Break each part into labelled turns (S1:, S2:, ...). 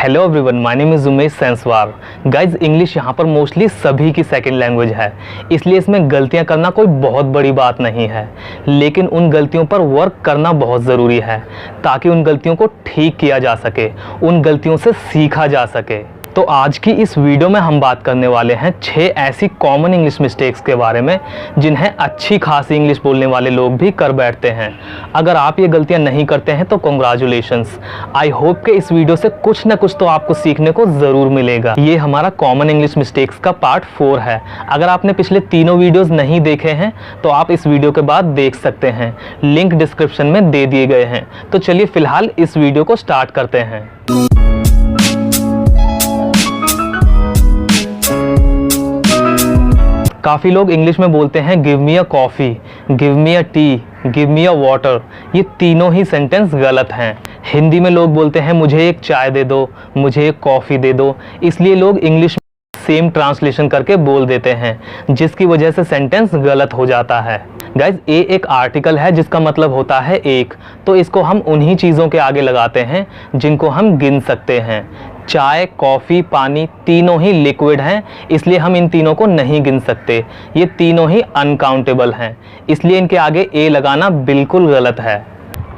S1: Hello everyone, my name is Umesh Senswar. Guys, English यहाँ पर mostly सभी की सेकंड लैंग्वेज है, इसलिए इसमें गलतियाँ करना कोई बहुत बड़ी बात नहीं है। लेकिन उन गलतियों पर वर्क करना बहुत ज़रूरी है ताकि उन गलतियों को ठीक किया जा सके, उन गलतियों से सीखा जा सके। तो आज की इस वीडियो में हम बात करने वाले हैं 6 ऐसी कॉमन इंग्लिश मिस्टेक्स के बारे में जिन्हें अच्छी खासी इंग्लिश बोलने वाले लोग भी कर बैठते हैं। अगर आप ये गलतियां नहीं करते हैं तो कॉन्ग्रेचुलेशंस। आई होप कि इस वीडियो से कुछ ना कुछ तो आपको सीखने को ज़रूर मिलेगा। ये हमारा कॉमन इंग्लिश मिस्टेक्स का पार्ट 4 है। अगर आपने पिछले तीनों वीडियोज़ नहीं देखे हैं तो आप इस वीडियो के बाद देख सकते हैं, लिंक डिस्क्रिप्शन में दे दिए गए हैं। तो चलिए फ़िलहाल इस वीडियो को स्टार्ट करते हैं। काफ़ी लोग इंग्लिश में बोलते हैं give me a coffee, give me a T, give me a water. ये तीनों ही सेंटेंस गलत हैं। हिंदी में लोग बोलते हैं मुझे एक चाय दे दो, मुझे एक कॉफ़ी दे दो, इसलिए लोग इंग्लिश में सेम ट्रांसलेशन करके बोल देते हैं, जिसकी वजह से सेंटेंस गलत हो जाता है। गाइज, ए एक आर्टिकल है जिसका मतलब होता है एक, तो इसको हम उन्हीं चीज़ों के आगे लगाते हैं जिनको हम गिन सकते हैं। चाय, कॉफ़ी, पानी तीनों ही लिक्विड हैं, इसलिए हम इन तीनों को नहीं गिन सकते। ये तीनों ही अनकाउंटेबल हैं, इसलिए इनके आगे ए लगाना बिल्कुल गलत है।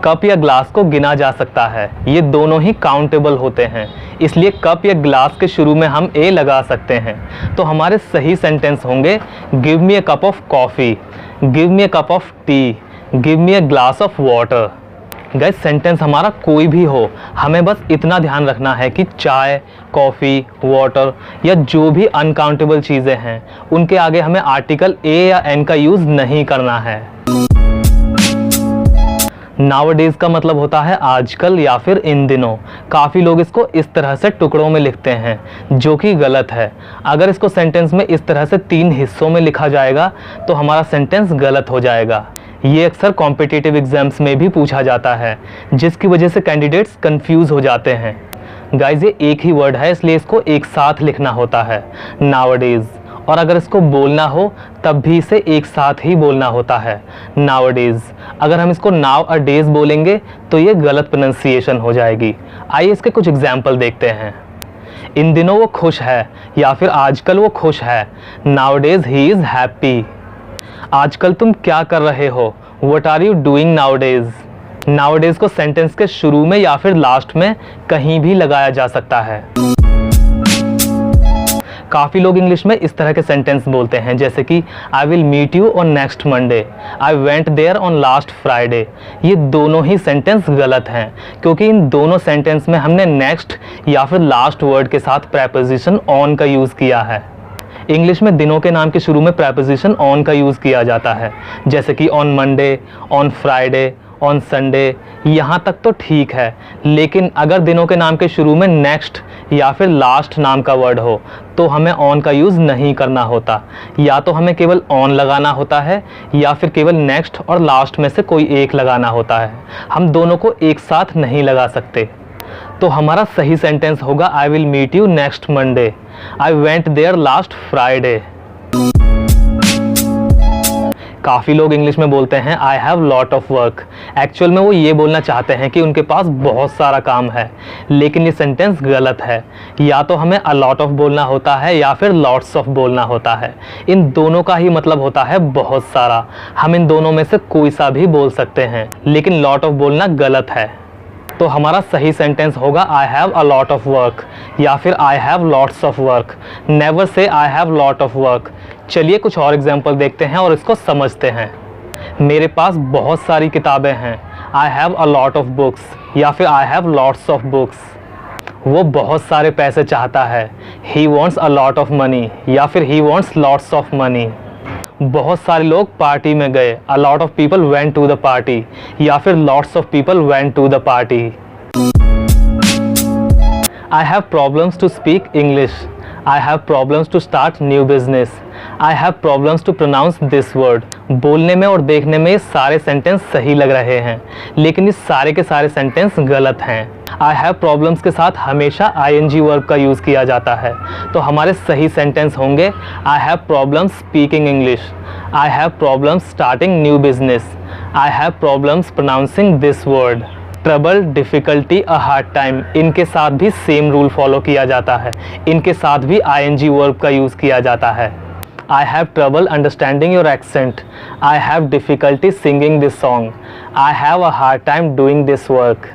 S1: कप या ग्लास को गिना जा सकता है, ये दोनों ही काउंटेबल होते हैं, इसलिए कप या ग्लास के शुरू में हम ए लगा सकते हैं। तो हमारे सही सेंटेंस होंगे give me a cup of coffee, give me a cup of T, give me a glass of water. Guys, sentence हमारा कोई भी हो, हमें बस इतना ध्यान रखना है कि चाय, कॉफ़ी, वाटर या जो भी अनकाउंटेबल चीज़ें हैं उनके आगे हमें आर्टिकल ए या एन का यूज़ नहीं करना है। नाउअडेज का मतलब होता है आजकल या फिर इन दिनों। काफ़ी लोग इसको इस तरह से टुकड़ों में लिखते हैं, जो कि गलत है। अगर इसको सेंटेंस में इस तरह से 3 हिस्सों में लिखा जाएगा तो हमारा सेंटेंस गलत हो जाएगा। ये अक्सर कॉम्पिटिटिव एग्जाम्स में भी पूछा जाता है, जिसकी वजह से कैंडिडेट्स कंफ्यूज हो जाते हैं। गाइज, ये एक ही वर्ड है, इसलिए इसको एक साथ लिखना होता है, नाउअडेज। और अगर इसको बोलना हो तब भी इसे एक साथ ही बोलना होता है, नाउअडेज। अगर हम इसको नाउ अ डेज बोलेंगे तो ये गलत प्रोनाउंसिएशन हो जाएगी। आइए इसके कुछ एग्जाम्पल देखते हैं। इन दिनों वो खुश है या फिर आजकल वो खुश है, नाउअडेज ही इज़ हैप्पी। आजकल तुम क्या कर रहे हो, what are you doing nowadays. Nowadays को सेंटेंस के शुरू में या फिर लास्ट में कहीं भी लगाया जा सकता है। काफ़ी लोग इंग्लिश में इस तरह के सेंटेंस बोलते हैं, जैसे कि I will meet you on next Monday, I went there on last Friday. ये दोनों ही सेंटेंस गलत हैं, क्योंकि इन दोनों सेंटेंस में हमने नेक्स्ट या फिर लास्ट वर्ड के साथ प्रेपोजिशन ऑन का यूज़ किया है। इंग्लिश में दिनों के नाम के शुरू में प्रेपोजिशन ऑन का यूज़ किया जाता है, जैसे कि on Monday, on Friday, on Sunday. यहाँ तक तो ठीक है, लेकिन अगर दिनों के नाम के शुरू में नेक्स्ट या फिर लास्ट नाम का वर्ड हो तो हमें ऑन का यूज़ नहीं करना होता। या तो हमें केवल ऑन लगाना होता है या फिर केवल नेक्स्ट और लास्ट में से कोई एक लगाना होता है। हम दोनों को एक साथ नहीं लगा सकते। तो हमारा सही सेंटेंस होगा I will meet you next Monday, I went there last Friday. काफ़ी लोग इंग्लिश में बोलते हैं I have lot of work. Actual में वो ये बोलना चाहते हैं कि उनके पास बहुत सारा काम है, लेकिन ये सेंटेंस गलत है। या तो हमें अ लॉट ऑफ बोलना होता है या फिर लॉट्स ऑफ बोलना होता है। इन दोनों का ही मतलब होता है बहुत सारा। हम इन दोनों में से कोई सा भी बोल सकते हैं, लेकिन लॉट ऑफ बोलना गलत है। तो हमारा सही सेंटेंस होगा आई have a lot of work या फिर I have lots of work. Never say I have lot of work. चलिए कुछ और एग्जांपल देखते हैं और इसको समझते हैं। मेरे पास बहुत सारी किताबें हैं, I have a lot of books या फिर I have lots of books. वो बहुत सारे पैसे चाहता है, he wants a lot of money या फिर he wants lots of money. बहुत सारे लोग पार्टी में गए, a lot of people went to the party या फिर lots of people went to the party. I have problems to speak English, I have problems to start new business, I have problems to pronounce this word. बोलने में और देखने में ये सारे sentence सही लग रहे हैं, लेकिन ये सारे के सारे सेंटेंस गलत हैं। आई हैव प्रॉब्लम्स के साथ हमेशा आईएनजी वर्ब का यूज़ किया जाता है। तो हमारे सही सेंटेंस होंगे आई have problems speaking English, I have problems starting new business, I have problems pronouncing this word. Trouble, difficulty, a hard time, इनके साथ भी सेम रूल फॉलो किया जाता है। इनके साथ भी आईएनजी वर्ब का यूज़ किया जाता है। I have trouble understanding your accent. I have difficulty singing this song. I have a hard time doing this work.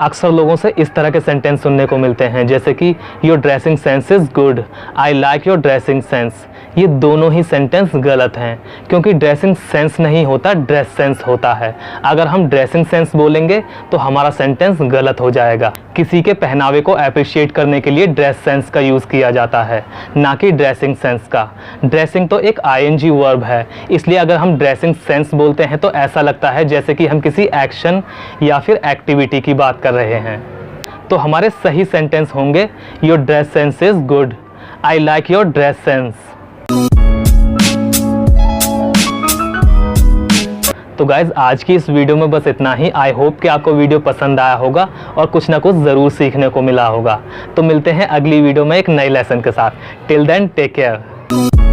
S1: अक्सर लोगों से इस तरह के सेंटेंस सुनने को मिलते हैं, जैसे कि your dressing sense is good, I like your dressing sense. ये दोनों ही सेंटेंस गलत हैं, क्योंकि ड्रेसिंग सेंस नहीं होता, ड्रेस सेंस होता है। अगर हम ड्रेसिंग सेंस बोलेंगे तो हमारा सेंटेंस गलत हो जाएगा। किसी के पहनावे को अप्रिशिएट करने के लिए ड्रेस सेंस का यूज़ किया जाता है, ना कि ड्रेसिंग सेंस का। ड्रेसिंग तो एक आईएनजी वर्ब है, इसलिए अगर हम ड्रेसिंग सेंस बोलते हैं तो ऐसा लगता है जैसे कि हम किसी एक्शन या फिर एक्टिविटी की बात कर रहे हैं। तो हमारे सही सेंटेंस होंगे your dress sense is good, I like your dress sense. तो गाइज़, आज की इस वीडियो में बस इतना ही। आई होप कि आपको वीडियो पसंद आया होगा और कुछ ना कुछ ज़रूर सीखने को मिला होगा। तो मिलते हैं अगली वीडियो में एक नए लेसन के साथ। Till then take care.